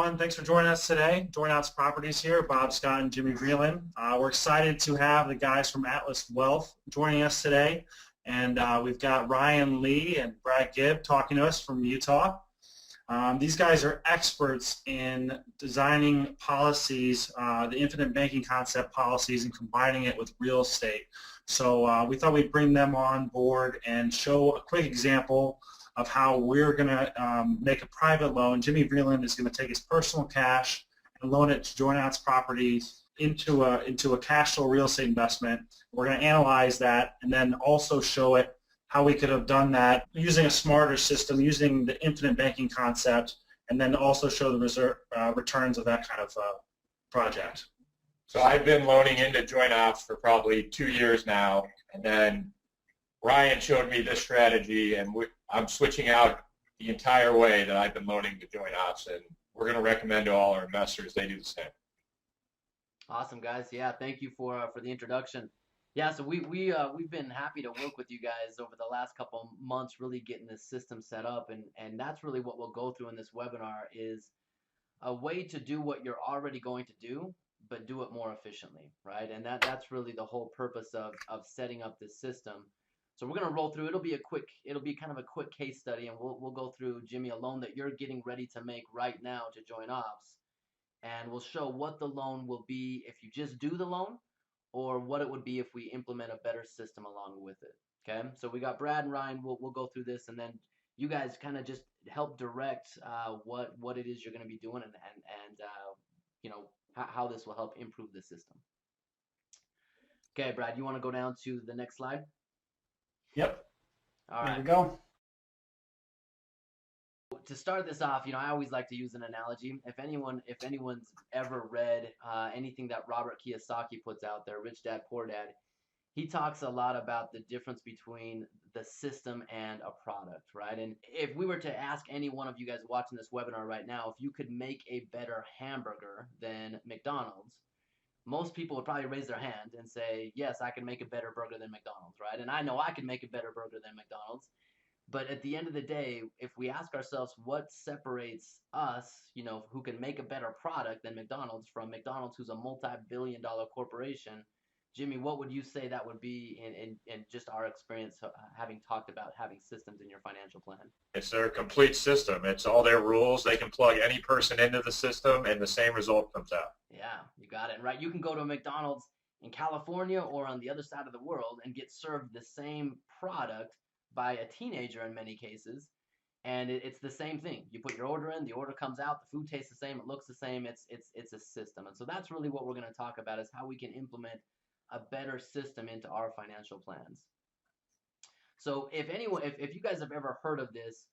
everyone. Thanks for joining us today. Join Outs Properties here, Bob Scott and Jimmy Vreeland. We're excited to have the guys from Atlas Wealth joining us today. And we've got Ryan Lee and Brad Gibb talking to us from Utah. These guys are experts in designing policies, the infinite banking concept policies, and combining it with real estate. So we thought we'd bring them on board and show a quick example of how we're going to make a private loan. Jimmy Vreeland is going to take his personal cash and loan it to Joint Outs Properties into a cash flow real estate investment. We're going to analyze that and then also show it how we could have done that using a smarter system, using the infinite banking concept, and then also show the returns of that kind of project. So I've been loaning into Joint Ops for probably 2 years now, and then Ryan showed me this strategy, and I'm switching out the entire way that I've been loaning to Joint Ops, and we're going to recommend to all our investors they do the same. Awesome, guys. Yeah, thank you for the introduction. Yeah, so we've been happy to work with you guys over the last couple months, really getting this system set up, and that's really what we'll go through in this webinar is a way to do what you're already going to do, but do it more efficiently, right? And that's really the whole purpose of setting up this system. So we're going to roll through. It'll be kind of a quick case study, and we'll go through, Jimmy, a loan that you're getting ready to make right now to Joint Ops, and we'll show what the loan will be if you just do the loan, or what it would be if we implement a better system along with it. Okay, so we got Brad and Ryan. We'll go through this, and then you guys kind of just help direct what it is you're going to be doing, and you know how this will help improve the system. Okay, Brad, you want to go down to the next slide? Yep. All right. There we go. To start this off, I always like to use an analogy. If anyone's ever read anything that Robert Kiyosaki puts out there, Rich Dad Poor Dad, he talks a lot about the difference between the system and a product, right? And if we were to ask any one of you guys watching this webinar right now, if you could make a better hamburger than McDonald's, most people would probably raise their hand and say, yes, I can make a better burger than McDonald's, right? And I know I can make a better burger than McDonald's. But at the end of the day, if we ask ourselves what separates us, who can make a better product than McDonald's from McDonald's, who's a multi-billion-dollar corporation, Jimmy, what would you say that would be in just our experience having talked about having systems in your financial plan? It's their complete system. It's all their rules. They can plug any person into the system, and the same result comes out. Yeah, you got it. Right? You can go to a McDonald's in California or on the other side of the world and get served the same product by a teenager in many cases, and it's the same thing. You put your order in, the order comes out, the food tastes the same, it looks the same. It's a system, and so that's really what we're going to talk about is how we can implement a better system into our financial plans. So if you guys have ever heard of this,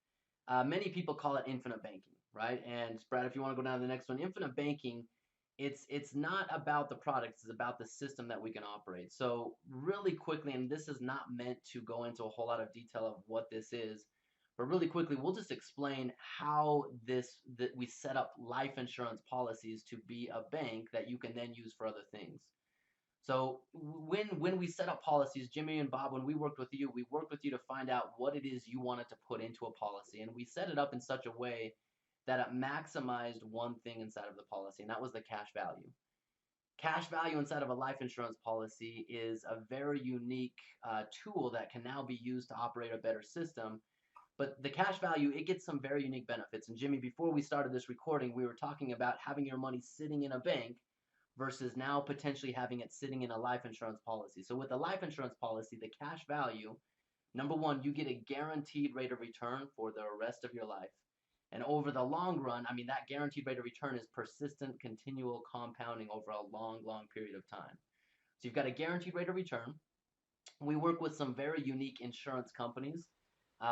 many people call it infinite banking, right? And Brad, if you want to go down to the next one, infinite banking, it's not about the product, it's about the system that we can operate. So really quickly, and this is not meant to go into a whole lot of detail of what this is, but really quickly, we'll just explain how that we set up life insurance policies to be a bank that you can then use for other things. So when we set up policies, Jimmy and Bob, when we worked with you to find out what it is you wanted to put into a policy, and we set it up in such a way that it maximized one thing inside of the policy, and that was the cash value. Cash value inside of a life insurance policy is a very unique tool that can now be used to operate a better system. But the cash value, it gets some very unique benefits. And Jimmy, before we started this recording, we were talking about having your money sitting in a bank versus now potentially having it sitting in a life insurance policy. So with a life insurance policy, the cash value, number one, you get a guaranteed rate of return for the rest of your life. And over the long run, that guaranteed rate of return is persistent, continual compounding over a long, long period of time. So you've got a guaranteed rate of return. We work with some very unique insurance companies.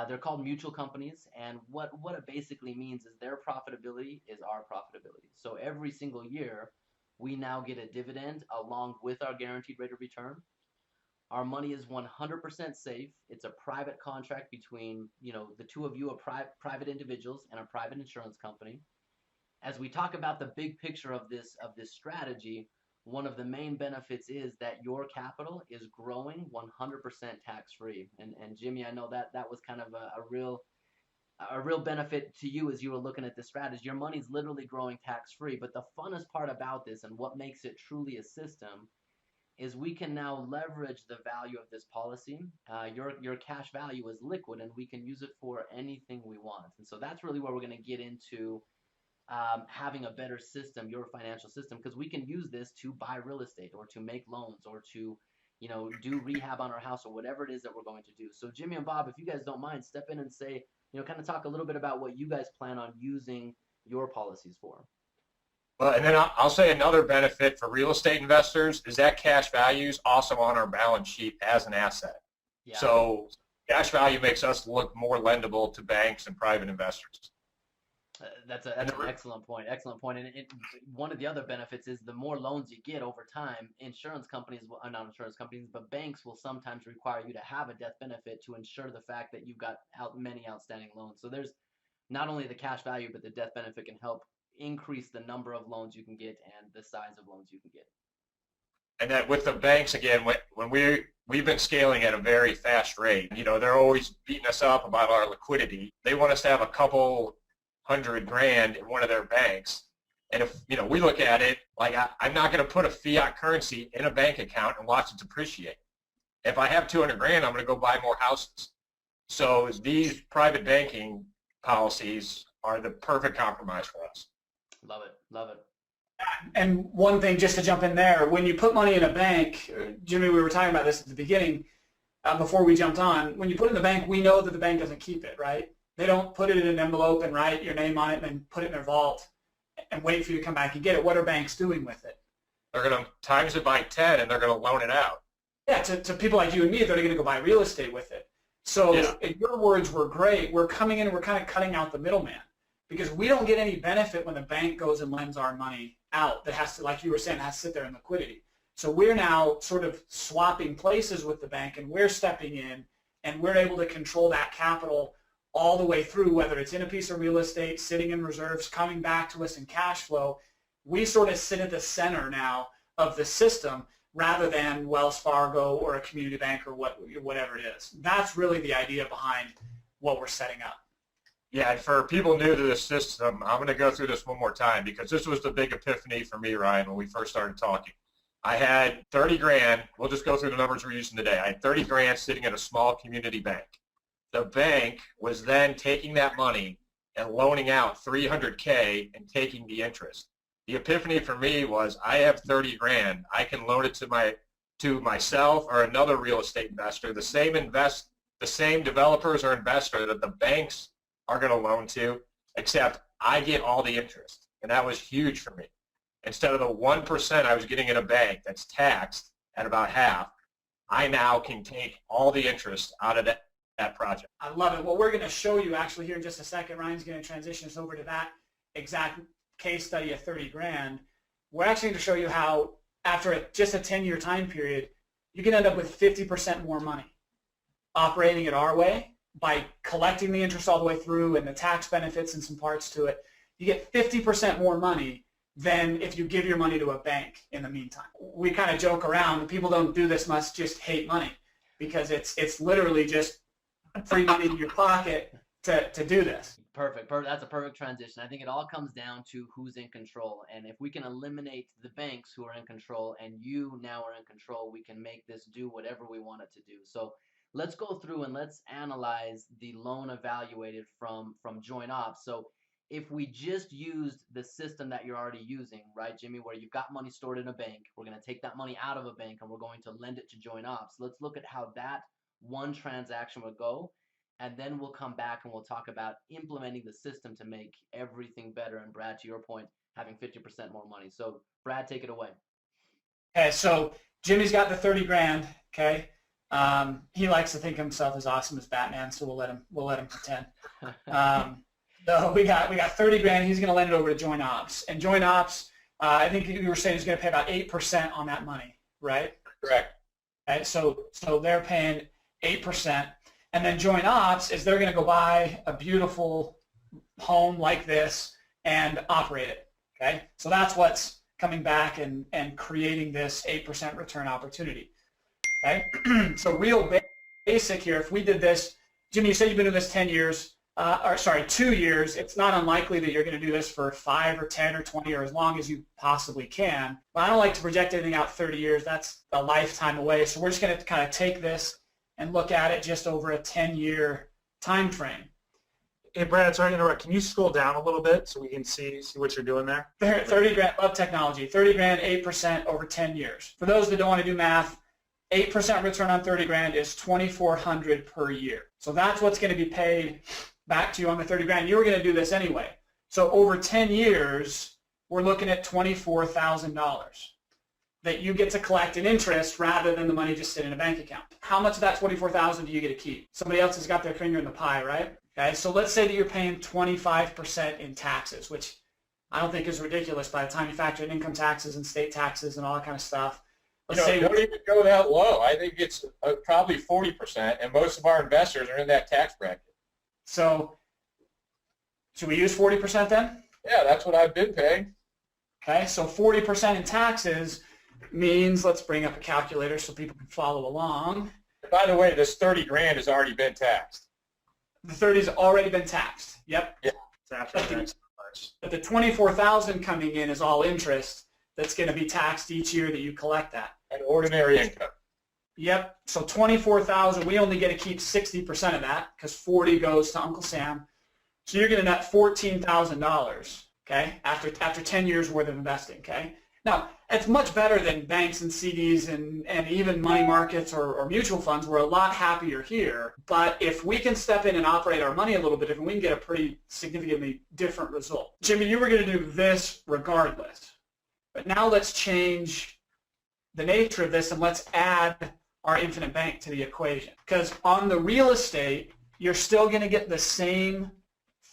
They're called mutual companies. And what it basically means is their profitability is our profitability. So every single year, we now get a dividend along with our guaranteed rate of return. Our money is 100% safe. It's a private contract between, the two of you are private individuals and a private insurance company. As we talk about the big picture of this strategy, one of the main benefits is that your capital is growing 100% tax-free. And Jimmy, I know that was kind of a real a real benefit to you as you were looking at this strategy. Your money's literally growing tax-free. But the funnest part about this and what makes it truly a system is we can now leverage the value of this policy. Your cash value is liquid, and we can use it for anything we want. And so that's really where we're going to get into having a better system, your financial system, because we can use this to buy real estate or to make loans or to, do rehab on our house or whatever it is that we're going to do. So Jimmy and Bob, if you guys don't mind, step in and say, kind of talk a little bit about what you guys plan on using your policies for. Well, and then I'll say another benefit for real estate investors is that cash value is also on our balance sheet as an asset. Yeah. So cash value makes us look more lendable to banks and private investors. That's an excellent point. Excellent point. And one of the other benefits is the more loans you get over time, insurance companies, not insurance companies, but banks will sometimes require you to have a death benefit to ensure the fact that you've got many outstanding loans. So there's not only the cash value, but the death benefit can help increase the number of loans you can get and the size of loans you can get. And that with the banks, again, when we've been scaling at a very fast rate, they're always beating us up about our liquidity. They want us to have a couple $100,000 in one of their banks. And if, we look at it like I'm not going to put a fiat currency in a bank account and watch it depreciate. If I have $200,000, I'm going to go buy more houses. So these private banking policies are the perfect compromise for us. Love it. Love it. And one thing, just to jump in there, when you put money in a bank, Jimmy, we were talking about this at the beginning before we jumped on. When you put it in the bank, we know that the bank doesn't keep it, right? They don't put it in an envelope and write your name on it and then put it in their vault and wait for you to come back and get it. What are banks doing with it? They're going to times it by 10 and they're going to loan it out. Yeah, to people like you and me, they're going to go buy real estate with it. So your words were great. We're coming in and we're kind of cutting out the middleman, because we don't get any benefit when the bank goes and lends our money out that has to, like you were saying, has to sit there in liquidity. So we're now sort of swapping places with the bank, and we're stepping in, and we're able to control that capital all the way through, whether it's in a piece of real estate, sitting in reserves, coming back to us in cash flow. We sort of sit at the center now of the system rather than Wells Fargo or a community bank or whatever it is. That's really the idea behind what we're setting up. Yeah, and for people new to this system, I'm going to go through this one more time because this was the big epiphany for me, Ryan, when we first started talking. I had $30,000. We'll just go through the numbers we're using today. I had $30,000 sitting at a small community bank. The bank was then taking that money and loaning out $300K and taking the interest. The epiphany for me was I have $30,000. I can loan it to myself or another real estate investor, the same developers or investor that the banks are going to loan to, except I get all the interest. And that was huge for me. Instead of the 1% I was getting in a bank that's taxed at about half, I now can take all the interest out of that project. I love it. Well, we're going to show you actually here in just a second. Ryan's going to transition us over to that exact case study of $30,000. We're actually going to show you how after just a 10-year time period, you can end up with 50% more money operating it our way by collecting the interest all the way through and the tax benefits and some parts to it. You get 50% more money than if you give your money to a bank in the meantime. We kind of joke around. People don't do this must just hate money, because it's literally just free money in your pocket to do this. Perfect. That's a perfect transition. I think it all comes down to who's in control. And if we can eliminate the banks who are in control and you now are in control, we can make this do whatever we want it to do. So let's go through and let's analyze the loan evaluated from joint ops. So if we just used the system that you're already using, right, Jimmy, where you've got money stored in a bank, we're going to take that money out of a bank and we're going to lend it to joint ops. Let's look at how that one transaction would go. And then we'll come back and we'll talk about implementing the system to make everything better. And Brad, to your point, having 50% more money. So Brad, take it away. Okay, so Jimmy's got the $30,000. Okay, he likes to think of himself as awesome as Batman, so we'll let him pretend. So we got $30,000. He's going to lend it over to joint ops, and joint ops, I think you were saying, is going to pay about 8% on that money, right? Correct. Okay, so they're paying 8%. And then joint ops is they're going to go buy a beautiful home like this and operate it. Okay, so that's what's coming back and creating this 8% return opportunity. Okay, so real basic here. If we did this, Jimmy, you said you've been doing this 10 years. 2 years, it's not unlikely that you're going to do this for 5 or 10 or 20 or as long as you possibly can. But I don't like to project anything out 30 years. That's a lifetime away. So we're just going to kind of take this and look at it just over a 10-year time frame. Hey, Brad, sorry to interrupt. Can you scroll down a little bit so we can see what you're doing there? 30 grand, love technology. 30 grand, 8% over 10 years. For those that don't want to do math, 8% return on 30 grand is $2,400 per year. So that's what's going to be paid back to you on the 30 grand. You were going to do this anyway. So over 10 years, we're looking at $24,000 that you get to collect in interest rather than the money just sitting in a bank account. How much of that $24,000 do you get to keep? Somebody else has got their finger in the pie, right? Okay, so let's say that you're paying 25% in taxes, which I don't think is ridiculous by the time you factor in income taxes and state taxes and all that kind of stuff. Let's say don't even go that low. I think it's probably 40%, and most of our investors are in that tax bracket. So should we use 40% then? Yeah, that's what I've been paying. Okay, so 40% in taxes means, let's bring up a calculator so people can follow along. By the way, this 30 grand has already been taxed. The 30's already been taxed. Yep. Yeah. But the 24,000 coming in is all interest that's going to be taxed each year that you collect that. And ordinary income. Yep. So 24,000, we only get to keep 60% of that because 40 goes to Uncle Sam. So you're going to net $14,000, okay, after 10 years worth of investing, okay? Now, it's much better than banks and CDs and even money markets or mutual funds. We're a lot happier here. But if we can step in and operate our money a little bit different, we can get a pretty significantly different result. Jimmy, you were going to do this regardless. But now let's change the nature of this and let's add our infinite bank to the equation. Because on the real estate, you're still going to get the same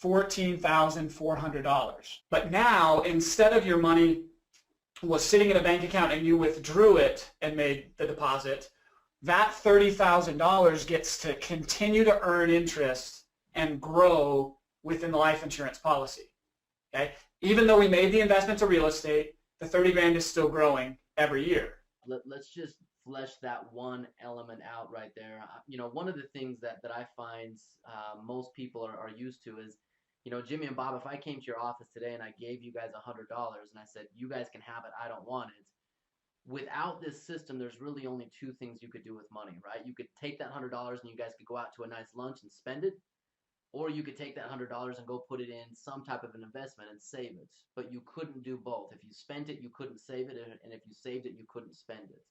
$14,400. But now, instead of your money was sitting in a bank account and you withdrew it and made the deposit, that $30,000 gets to continue to earn interest and grow within the life insurance policy. Okay? Even though we made the investment to real estate, the 30 grand is still growing every year. Let's just flesh that one element out right there. You know, one of the things that I find most people are used to is, you know, Jimmy and Bob, if I came to your office today and I gave you guys $100 and I said, you guys can have it, I don't want it. Without this system, there's really only two things you could do with money, right? You could take that $100 and you guys could go out to a nice lunch and spend it, or you could take that $100 and go put it in some type of an investment and save it. But you couldn't do both. If you spent it, you couldn't save it, and if you saved it, you couldn't spend it.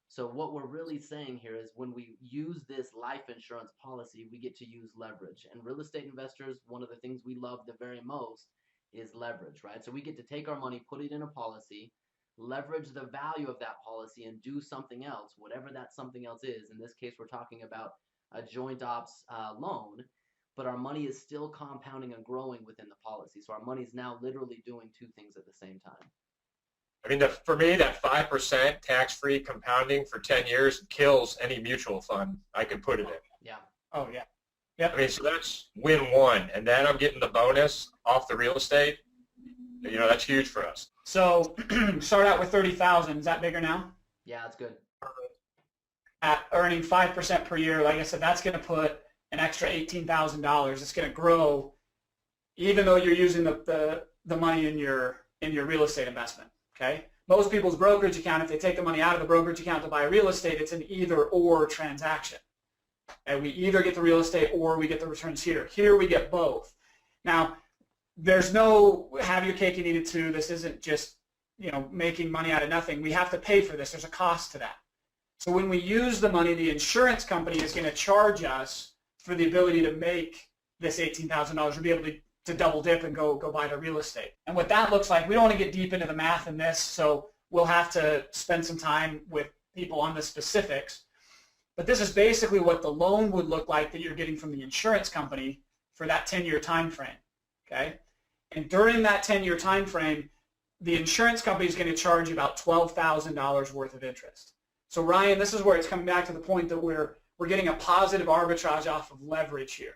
So what we're really saying here is when we use this life insurance policy, we get to use leverage. And real estate investors, one of the things we love the very most is leverage, right? So we get to take our money, put it in a policy, leverage the value of that policy, and do something else, whatever that something else is. In this case, we're talking about a joint ops loan, but our money is still compounding and growing within the policy. So our money is now literally doing two things at the same time. I mean, for me, that 5% tax-free compounding for 10 years kills any mutual fund I could put it in. Yeah. Oh, yeah. Yep. I mean, so that's win one. And then I'm getting the bonus off the real estate. You know, that's huge for us. So start out with 30,000. Is that bigger now? Yeah, that's good. At earning 5% per year, like I said, that's going to put an extra $18,000. It's going to grow even though you're using the money in your real estate investment. Okay? Most people's brokerage account, if they take the money out of the brokerage account to buy real estate, it's an either-or transaction. And we either get the real estate or we get the returns here. Here we get both. Now, there's no have your cake and eat it too. This isn't just, you know, making money out of nothing. We have to pay for this. There's a cost to that. So when we use the money, the insurance company is going to charge us for the ability to make this $18,000 or be able to double dip and go buy the real estate. And what that looks like, we don't want to get deep into the math in this, so we'll have to spend some time with people on the specifics. But this is basically what the loan would look like that you're getting from the insurance company for that 10-year time frame. Okay? And during that 10-year time frame, the insurance company is going to charge you about $12,000 worth of interest. So Ryan, this is where it's coming back to the point that we're getting a positive arbitrage off of leverage here.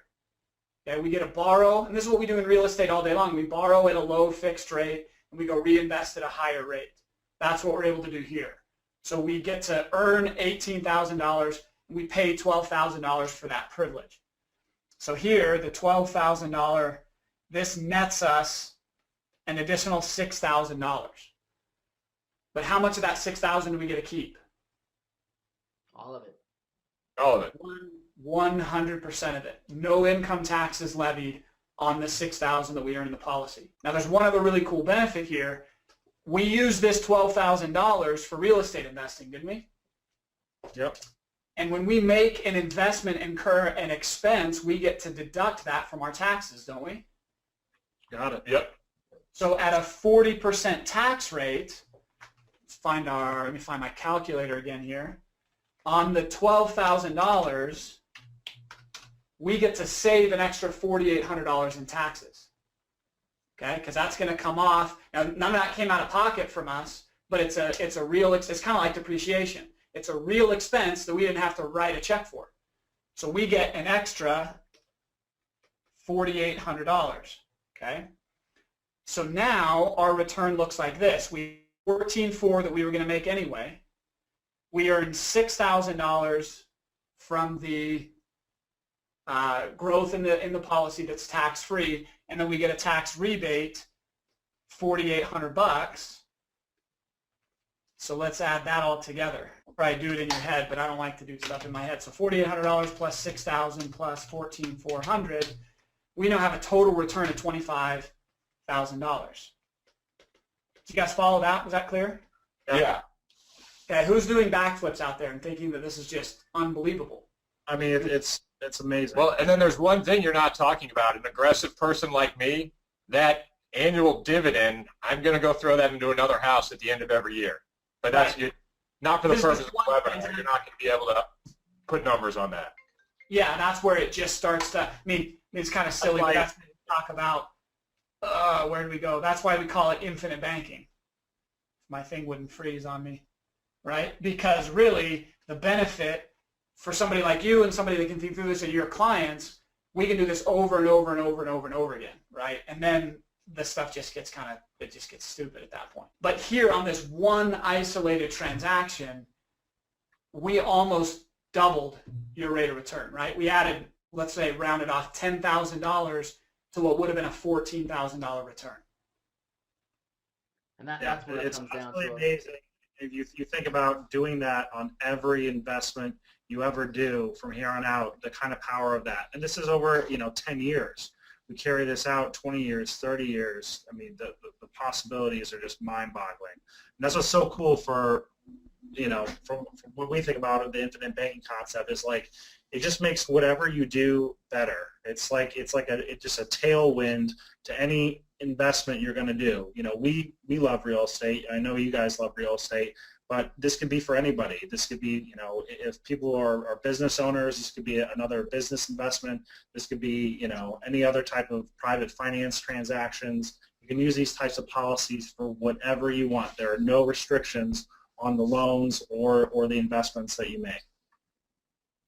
Okay, we get to borrow, and this is what we do in real estate all day long. We borrow at a low fixed rate, and we go reinvest at a higher rate. That's what we're able to do here. So we get to earn $18,000, and we pay $12,000 for that privilege. So here, the $12,000, this nets us an additional $6,000. But how much of that $6,000 do we get to keep? All of it. All of it. 100% of it. No income taxes levied on the $6,000 that we earn in the policy. Now, there's one other really cool benefit here. We use this $12,000 for real estate investing, didn't we? Yep. And when we make an investment incur an expense, we get to deduct that from our taxes, don't we? Got it. Yep. So at a 40% tax rate, let me find my calculator again here. On the $12,000, we get to save an extra $4,800 in taxes. Okay, because that's going to come off. Now, none of that came out of pocket from us, but it's a real. It's kind of like depreciation. It's a real expense that we didn't have to write a check for. So we get an extra $4,800. Okay. So now our return looks like this. We $14,400 that we were going to make anyway. We earned $6,000 from the growth in the policy that's tax free, and then we get a tax rebate, $4,800. So let's add that all together. Probably do it in your head, but I don't like to do stuff in my head. So $4,800 plus $6,000 plus $14,400, we now have a total return of $25,000. Did you guys follow that? Was that clear? Yeah. Okay, who's doing backflips out there and thinking that this is just unbelievable? I mean, it's amazing. Well, and then there's one thing you're not talking about. An aggressive person like me, that annual dividend, I'm going to go throw that into another house at the end of every year. But that's not for the purpose of the webinar. You're not going to be able to put numbers on that. Yeah, that's where it just starts to, I mean, it's kind of silly, but that's when we talk about, where do we go? That's why we call it infinite banking. My thing wouldn't freeze on me, right? Because really, the benefit for somebody like you and somebody that can think through this and your clients, we can do this over and over and over and over and over again, right? And then the stuff just gets it just gets stupid at that point. But here on this one isolated transaction, we almost doubled your rate of return, right? We added, let's say, rounded off $10,000 to what would have been a $14,000 return. And that's what it comes down to. It's amazing if you think about doing that on every investment you ever do from here on out, the kind of power of that. And this is over, 10 years. We carry this out 20 years, 30 years. I mean, the possibilities are just mind-boggling. And that's what's so cool for, from when we think about it, the infinite banking concept is like, it just makes whatever you do better. It's just a tailwind to any investment you're going to do. We love real estate. I know you guys love real estate, but this could be for anybody. This could be, if people are business owners, this could be another business investment. This could be, any other type of private finance transactions. You can use these types of policies for whatever you want. There are no restrictions on the loans or the investments that you make.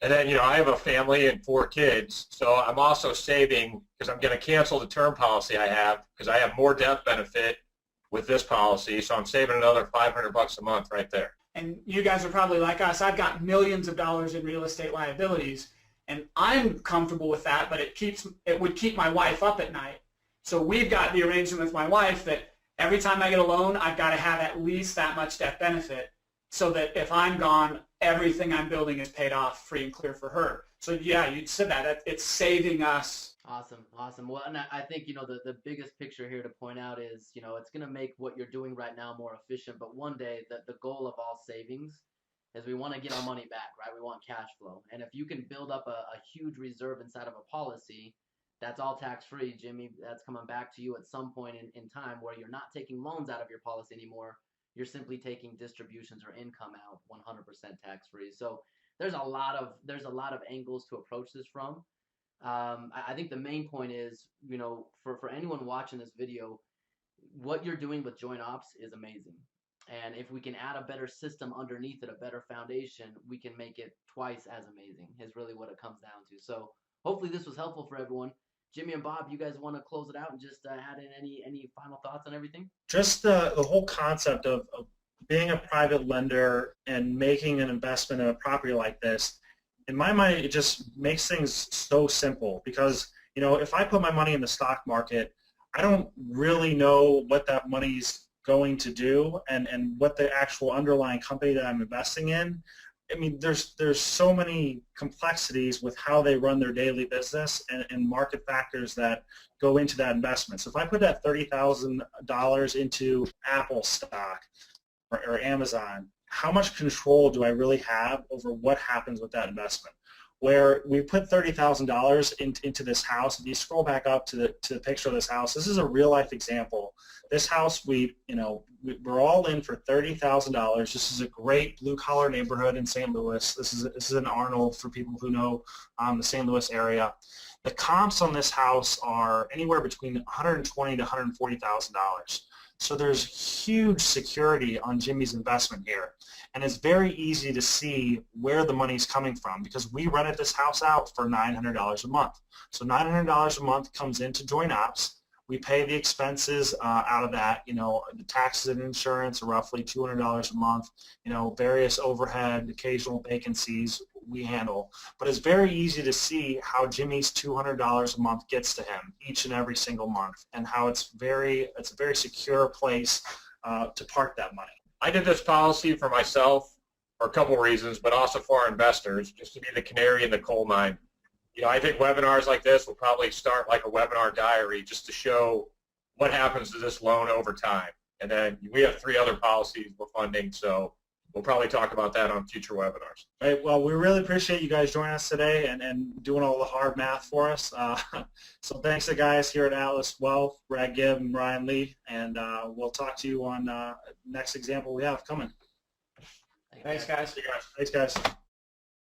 And then, I have a family and 4 kids, so I'm also saving because I'm going to cancel the term policy I have because I have more death benefit with this policy, so I'm saving another $500 a month right there. And you guys are probably like us. I've got millions of dollars in real estate liabilities, and I'm comfortable with that, but it would keep my wife up at night. So we've got the arrangement with my wife that every time I get a loan, I've got to have at least that much death benefit so that if I'm gone, everything I'm building is paid off free and clear for her. So yeah, you said that. It's saving us. Awesome. Well, and I think, the biggest picture here to point out is, it's going to make what you're doing right now more efficient. But one day, the goal of all savings is we want to get our money back, right? We want cash flow. And if you can build up a huge reserve inside of a policy, that's all tax-free, Jimmy. That's coming back to you at some point in time where you're not taking loans out of your policy anymore. You're simply taking distributions or income out 100% tax-free. So there's a lot of angles to approach this from. I think the main point is, for anyone watching this video, what you're doing with joint ops is amazing. And if we can add a better system underneath it, a better foundation, we can make it twice as amazing is really what it comes down to. So hopefully this was helpful for everyone. Jimmy and Bob, you guys want to close it out and just add in any final thoughts on everything? Just the whole concept of being a private lender and making an investment in a property like this, in my mind, it just makes things so simple because, you know, if I put my money in the stock market, I don't really know what that money's going to do and what the actual underlying company that I'm investing in. I mean, there's so many complexities with how they run their daily business and market factors that go into that investment. So if I put that $30,000 into Apple stock or Amazon, how much control do I really have over what happens with that investment? Where we put $30,000 into this house, if you scroll back up to the picture of this house, this is a real life example. This house, we're all in for $30,000. This is a great blue collar neighborhood in St. Louis. This is in Arnold for people who know the St. Louis area. The comps on this house are anywhere between $120,000 to $140,000. So there's huge security on Jimmy's investment here. And it's very easy to see where the money's coming from because we rented this house out for $900 a month. So $900 a month comes into joint ops. We pay the expenses out of that, you know, the taxes and insurance are roughly $200 a month, you know, various overhead, occasional vacancies we handle. But it's very easy to see how Jimmy's $200 a month gets to him each and every single month and how it's a very secure place to park that money. I did this policy for myself for a couple reasons, but also for our investors, just to be the canary in the coal mine. You know, I think webinars like this will probably start like a webinar diary just to show what happens to this loan over time. And then we have 3 other policies we're funding, so we'll probably talk about that on future webinars. All right, well, we really appreciate you guys joining us today and doing all the hard math for us. So thanks to the guys here at Atlas Wealth, Brad Gibb and Ryan Lee, and we'll talk to you on next example we have coming. Thanks, guys. Thanks, guys.